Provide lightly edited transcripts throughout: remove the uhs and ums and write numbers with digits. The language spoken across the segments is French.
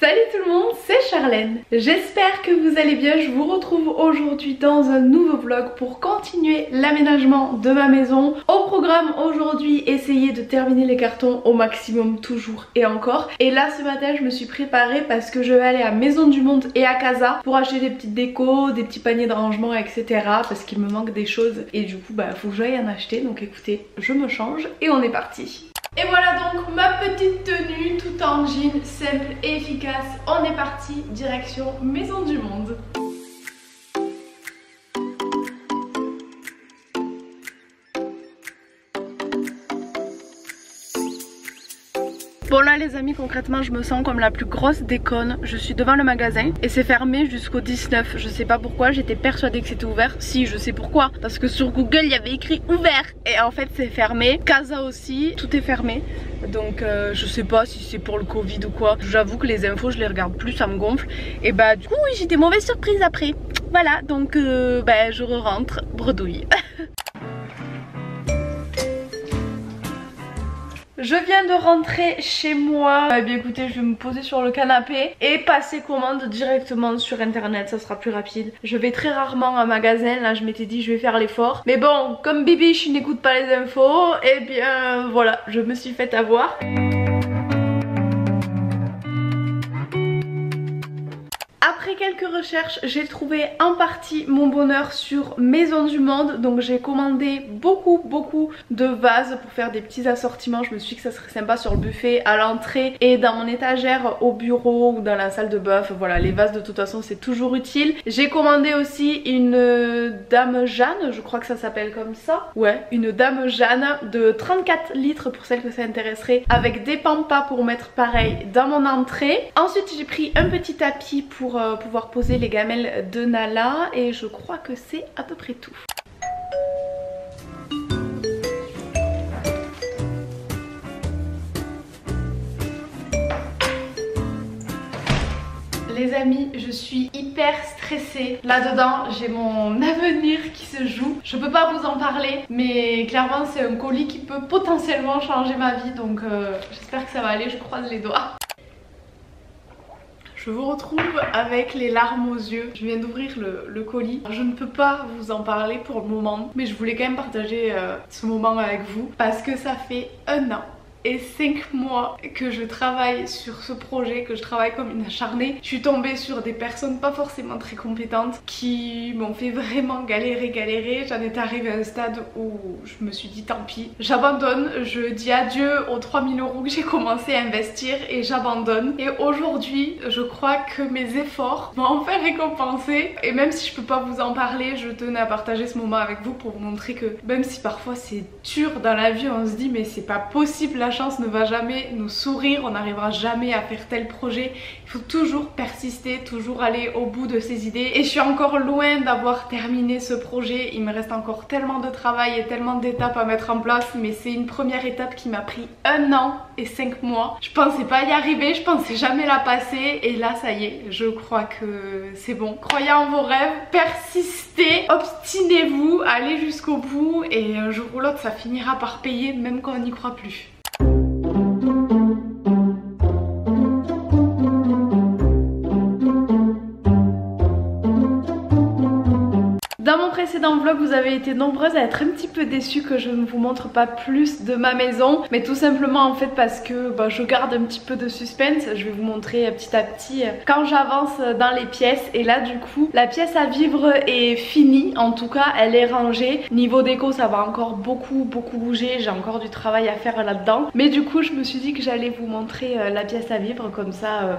Salut tout le monde, c'est Charlène. J'espère que vous allez bien. Je vous retrouve aujourd'hui dans un nouveau vlog pour continuer l'aménagement de ma maison. Au programme aujourd'hui, essayer de terminer les cartons au maximum toujours et encore. Et là ce matin je me suis préparée parce que je vais aller à Maison du Monde et à Casa pour acheter des petites décos, des petits paniers de rangement, etc. Parce qu'il me manque des choses et du coup faut que j'aille en acheter. Donc écoutez, je me change et on est parti. Et voilà donc ma petite tenue tout en jean, simple et efficace. On est parti direction Maison du Monde. Bon là les amis, concrètement je me sens comme la plus grosse déconne. Je suis devant le magasin et c'est fermé jusqu'au 19. Je sais pas pourquoi, j'étais persuadée que c'était ouvert. Si, je sais pourquoi, parce que sur Google il y avait écrit ouvert et en fait c'est fermé. Casa aussi, tout est fermé. Donc je sais pas si c'est pour le Covid ou quoi. J'avoue que les infos je les regarde plus, ça me gonfle. Et bah du coup oui, j'ai des mauvaises surprises après. Voilà, donc je re-rentre bredouille. Je viens de rentrer chez moi. Eh bien écoutez, je vais me poser sur le canapé et passer commande directement sur internet, ça sera plus rapide. Je vais très rarement en magasin, là je m'étais dit je vais faire l'effort. Mais bon, comme Bibiche n'écoute pas les infos, et bien voilà, je me suis fait avoir. Après quelques recherches, j'ai trouvé en partie mon bonheur sur Maison du Monde. Donc j'ai commandé beaucoup de vases pour faire des petits assortiments. Je me suis dit que ça serait sympa sur le buffet, à l'entrée et dans mon étagère au bureau ou dans la salle de bœuf. Voilà, les vases de toute façon c'est toujours utile. J'ai commandé aussi une Dame Jeanne, je crois que ça s'appelle comme ça. Ouais, une Dame Jeanne de 34 litres pour celles que ça intéresserait, avec des pampas pour mettre pareil dans mon entrée. Ensuite j'ai pris un petit tapis pour pouvoir poser les gamelles de Nala et je crois que c'est à peu près tout. Les amis, je suis hyper stressée. Là-dedans, j'ai mon avenir qui se joue. Je peux pas vous en parler, mais clairement c'est un colis qui peut potentiellement changer ma vie. Donc j'espère que ça va aller, je croise les doigts. Je vous retrouve avec les larmes aux yeux. Je viens d'ouvrir le colis. Je ne peux pas vous en parler pour le moment, mais je voulais quand même partager ce moment avec vous parce que ça fait 1 an et 5 mois que je travaille sur ce projet, que je travaille comme une acharnée. Je suis tombée sur des personnes pas forcément très compétentes qui m'ont fait vraiment galérer. J'en étais arrivée à un stade où je me suis dit tant pis, j'abandonne, je dis adieu aux 3000 € que j'ai commencé à investir et j'abandonne. Et aujourd'hui, je crois que mes efforts m'ont enfin récompensé. Et même si je peux pas vous en parler, je tenais à partager ce moment avec vous pour vous montrer que même si parfois c'est dur dans la vie, on se dit mais c'est pas possible, la chance ne va jamais nous sourire, on n'arrivera jamais à faire tel projet. Il faut toujours persister, toujours aller au bout de ses idées. Et je suis encore loin d'avoir terminé ce projet. Il me reste encore tellement de travail et tellement d'étapes à mettre en place, mais c'est une première étape qui m'a pris 1 an et 5 mois. Je pensais pas y arriver, je pensais jamais la passer, et là ça y est, je crois que c'est bon. Croyez en vos rêves, persistez, obstinez-vous, allez jusqu'au bout et un jour ou l'autre ça finira par payer même quand on n'y croit plus. Dans mon précédent vlog, vous avez été nombreuses à être un petit peu déçues que je ne vous montre pas plus de ma maison, mais tout simplement en fait parce que je garde un petit peu de suspense. Je vais vous montrer petit à petit quand j'avance dans les pièces. Et là du coup, la pièce à vivre est finie, en tout cas elle est rangée. Niveau déco ça va encore beaucoup bouger, j'ai encore du travail à faire là-dedans. Mais du coup je me suis dit que j'allais vous montrer la pièce à vivre, comme ça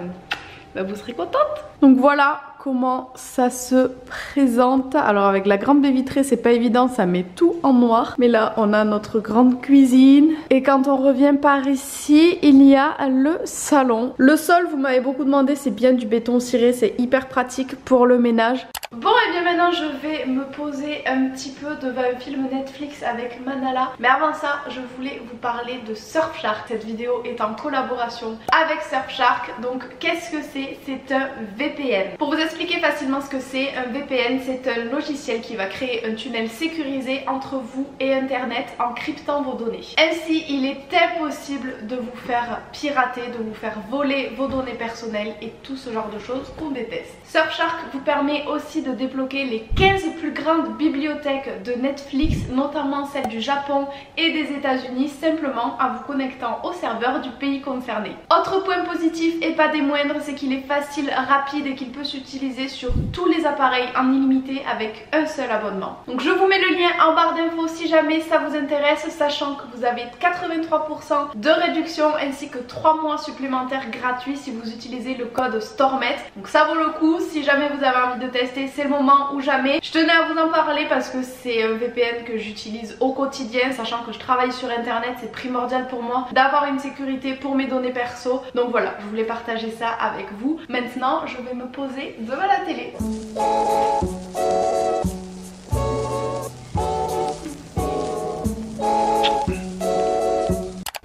vous serez contente. Donc voilà comment ça se présente. Alors avec la grande baie vitrée c'est pas évident, ça met tout en noir. Mais là on a notre grande cuisine. Et quand on revient par ici, il y a le salon. Le sol, vous m'avez beaucoup demandé, c'est bien du béton ciré, c'est hyper pratique pour le ménage. Bon et bien maintenant je vais me poser un petit peu devant un film Netflix avec Manala. Mais avant ça je voulais vous parler de Surfshark. Cette vidéo est en collaboration avec Surfshark. Donc qu'est-ce que c'est? tester, c'est un VPN. Pour vous expliquer facilement ce que c'est, un VPN c'est un logiciel qui va créer un tunnel sécurisé entre vous et internet en cryptant vos données. Ainsi, il est impossible de vous faire pirater, de vous faire voler vos données personnelles et tout ce genre de choses qu'on déteste. Surfshark vous permet aussi de débloquer les 15 plus grandes bibliothèques de Netflix, notamment celles du Japon et des États-Unis, simplement en vous connectant au serveur du pays concerné. Autre point positif et pas des moindres, c'est qu'il est facile, rapide et qu'il peut s'utiliser sur tous les appareils en illimité avec un seul abonnement. Donc je vous mets le lien en barre d'infos si jamais ça vous intéresse, sachant que vous avez 83% de réduction ainsi que 3 mois supplémentaires gratuits si vous utilisez le code STORMET. Donc ça vaut le coup, si jamais vous avez envie de tester, c'est le moment ou jamais. Je tenais à vous en parler parce que c'est un VPN que j'utilise au quotidien, sachant que je travaille sur internet, c'est primordial pour moi d'avoir une sécurité pour mes données perso. Donc voilà, je voulais partager ça avec vous. Maintenant, je vais me poser devant la télé.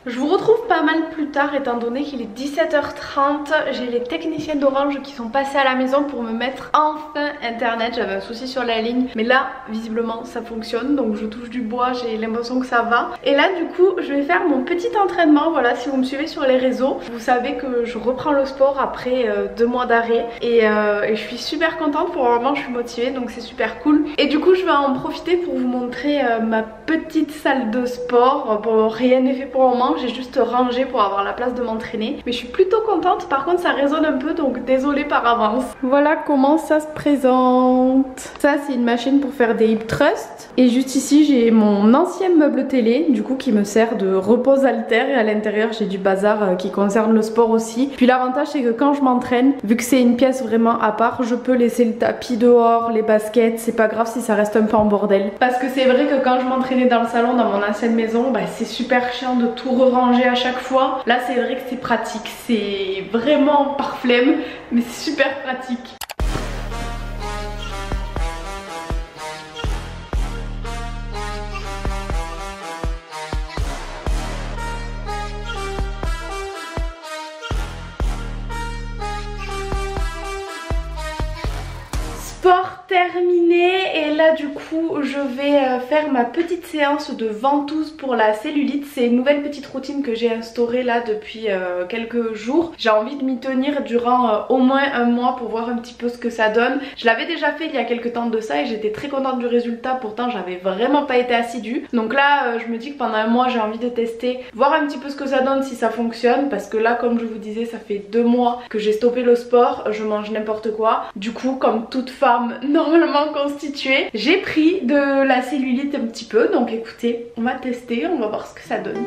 Je vous retrouve pas mal plus tard étant donné qu'il est 17h30. J'ai les techniciens d'Orange qui sont passés à la maison pour me mettre enfin internet. J'avais un souci sur la ligne mais là visiblement ça fonctionne, donc je touche du bois, j'ai l'impression que ça va. Et là du coup je vais faire mon petit entraînement. Voilà, si vous me suivez sur les réseaux, vous savez que je reprends le sport après 2 mois d'arrêt et je suis super contente. Pour le moment je suis motivée, donc c'est super cool. Et du coup je vais en profiter pour vous montrer ma petite salle de sport. Bon, rien n'est fait pour le moment, j'ai juste rangé pour avoir la place de m'entraîner, mais je suis plutôt contente. Par contre ça résonne un peu, donc désolée par avance. Voilà comment ça se présente. Ça c'est une machine pour faire des hip thrusts et juste ici j'ai mon ancien meuble télé du coup qui me sert de repose haltère, et à l'intérieur j'ai du bazar qui concerne le sport aussi. Puis l'avantage c'est que quand je m'entraîne, vu que c'est une pièce vraiment à part, je peux laisser le tapis dehors, les baskets, c'est pas grave si ça reste un peu en bordel. Parce que c'est vrai que quand je m'entraînais dans le salon, dans mon ancienne maison, bah, c'est super chiant de tout ranger à chaque fois. Là c'est vrai que c'est pratique, c'est vraiment par flemme mais c'est super pratique. Sport terminé et là du coup je vais faire ma petite séance de ventouse pour la cellulite. C'est une nouvelle petite routine que j'ai instaurée là depuis quelques jours. J'ai envie de m'y tenir durant au moins un mois pour voir un petit peu ce que ça donne. Je l'avais déjà fait il y a quelques temps de ça et j'étais très contente du résultat, pourtant j'avais vraiment pas été assidue. Donc là je me dis que pendant un mois j'ai envie de tester, voir un petit peu ce que ça donne, si ça fonctionne, parce que là comme je vous disais ça fait 2 mois que j'ai stoppé le sport, je mange n'importe quoi. Du coup comme toute femme normalement constituée, j'ai pris de la cellulite un petit peu, donc écoutez, on va tester, on va voir ce que ça donne.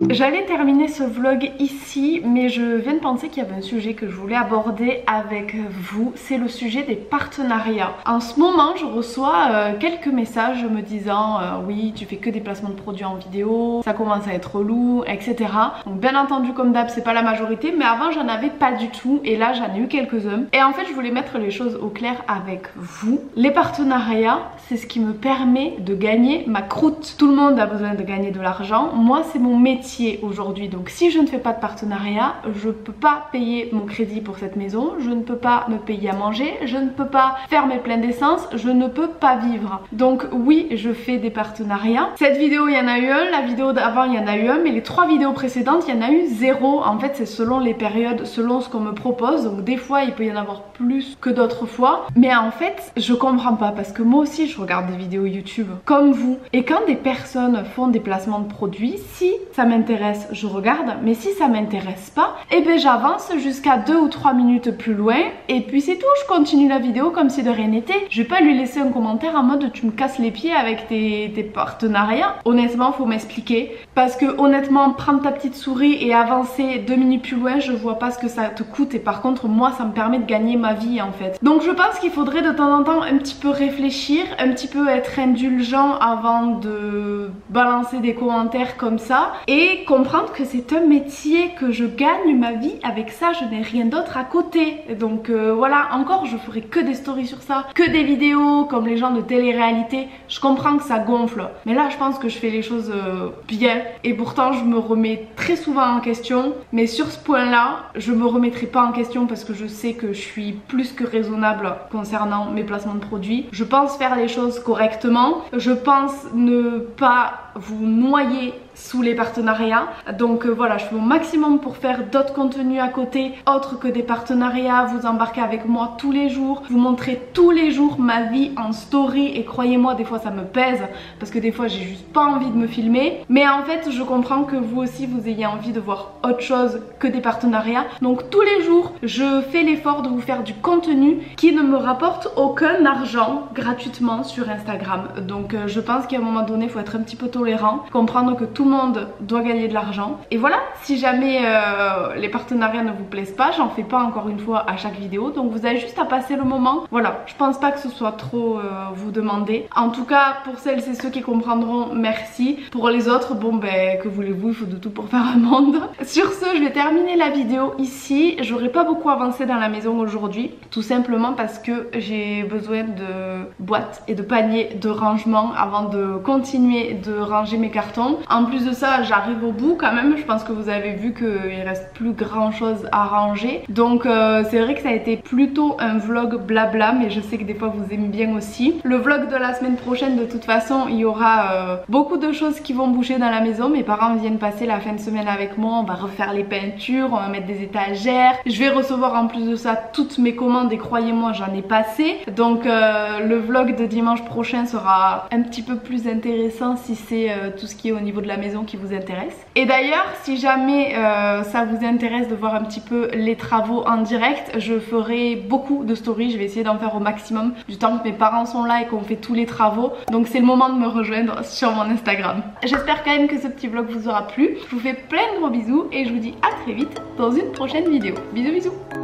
J'allais terminer ce vlog ici, mais je viens de penser qu'il y avait un sujet que je voulais aborder avec vous, c'est le sujet des partenariats. En ce moment, je reçois quelques messages me disant oui, tu fais que des placements de produits en vidéo, ça commence à être relou, etc. Donc bien entendu, comme d'hab, c'est pas la majorité, mais avant j'en avais pas du tout et là j'en ai eu quelques-uns. Et en fait, je voulais mettre les choses au clair avec vous. Les partenariats, c'est ce qui me permet de gagner ma croûte. Tout le monde a besoin de gagner de l'argent, moi c'est mon métier aujourd'hui, donc si je ne fais pas de partenariat, je peux pas payer mon crédit pour cette maison, je ne peux pas me payer à manger, je ne peux pas faire mes pleins d'essence, je ne peux pas vivre. Donc oui, je fais des partenariats. Cette vidéo il y en a eu un, la vidéo d'avant il y en a eu un, mais les 3 vidéos précédentes il y en a eu 0. En fait c'est selon les périodes, selon ce qu'on me propose, donc des fois il peut y en avoir plus que d'autres fois, mais en fait je comprends pas, parce que moi aussi je regarde des vidéos YouTube comme vous, et quand des personnes font des placements de produits, si ça m'intéresse je regarde, mais si ça m'intéresse pas, et ben j'avance jusqu'à 2 ou 3 minutes plus loin et puis c'est tout, je continue la vidéo comme si de rien n'était. Je vais pas lui laisser un commentaire en mode tu me casses les pieds avec tes partenariats. Honnêtement faut m'expliquer, parce que honnêtement prendre ta petite souris et avancer 2 minutes plus loin, je vois pas ce que ça te coûte, et par contre moi ça me permet de gagner ma vie en fait. Donc je pense qu'il faudrait de temps en temps un petit peu réfléchir, un petit peu être indulgent avant de balancer des commentaires comme ça, et et comprendre que c'est un métier, que je gagne ma vie avec ça, je n'ai rien d'autre à côté. Donc voilà, encore je ferai que des stories sur ça, que des vidéos comme les gens de télé-réalité. Je comprends que ça gonfle, mais là je pense que je fais les choses bien, et pourtant je me remets très souvent en question, mais sur ce point là je me remettrai pas en question parce que je sais que je suis plus que raisonnable concernant mes placements de produits. Je pense faire les choses correctement, je pense ne pas vous noyer sous les partenariats, donc voilà, je fais mon maximum pour faire d'autres contenus à côté autres que des partenariats, vous embarquer avec moi tous les jours, vous montrer tous les jours ma vie en story, et croyez-moi des fois ça me pèse parce que des fois j'ai juste pas envie de me filmer, mais en fait je comprends que vous aussi vous ayez envie de voir autre chose que des partenariats, donc tous les jours je fais l'effort de vous faire du contenu qui ne me rapporte aucun argent gratuitement sur Instagram. Donc je pense qu'à un moment donné il faut être un petit peu tolérant, comprendre que tout le monde doit gagner de l'argent, et voilà, si jamais les partenariats ne vous plaisent pas, j'en fais pas encore une fois à chaque vidéo, donc vous avez juste à passer le moment. Voilà, je pense pas que ce soit trop vous demander. En tout cas pour celles et ceux qui comprendront, merci. Pour les autres, bon ben que voulez-vous, il faut de tout pour faire un monde. Sur ce, je vais terminer la vidéo ici. J'aurais pas beaucoup avancé dans la maison aujourd'hui, tout simplement parce que j'ai besoin de boîtes et de paniers de rangement avant de continuer de ranger mes cartons. En plus de ça, j'arrive au bout quand même, je pense que vous avez vu qu'il reste plus grand chose à ranger, donc c'est vrai que ça a été plutôt un vlog blabla, mais je sais que des fois vous aimez bien aussi. Le vlog de la semaine prochaine, de toute façon il y aura beaucoup de choses qui vont bouger dans la maison. Mes parents viennent passer la fin de semaine avec moi, on va refaire les peintures, on va mettre des étagères, je vais recevoir en plus de ça toutes mes commandes, et croyez-moi j'en ai passé, donc le vlog de dimanche prochain sera un petit peu plus intéressant si c'est tout ce qui est au niveau de la maison qui vous intéresse. Et d'ailleurs si jamais ça vous intéresse de voir un petit peu les travaux en direct, je ferai beaucoup de stories, je vais essayer d'en faire au maximum du temps que mes parents sont là et qu'on fait tous les travaux, donc c'est le moment de me rejoindre sur mon Instagram. J'espère quand même que ce petit vlog vous aura plu, je vous fais plein de gros bisous et je vous dis à très vite dans une prochaine vidéo. Bisous bisous.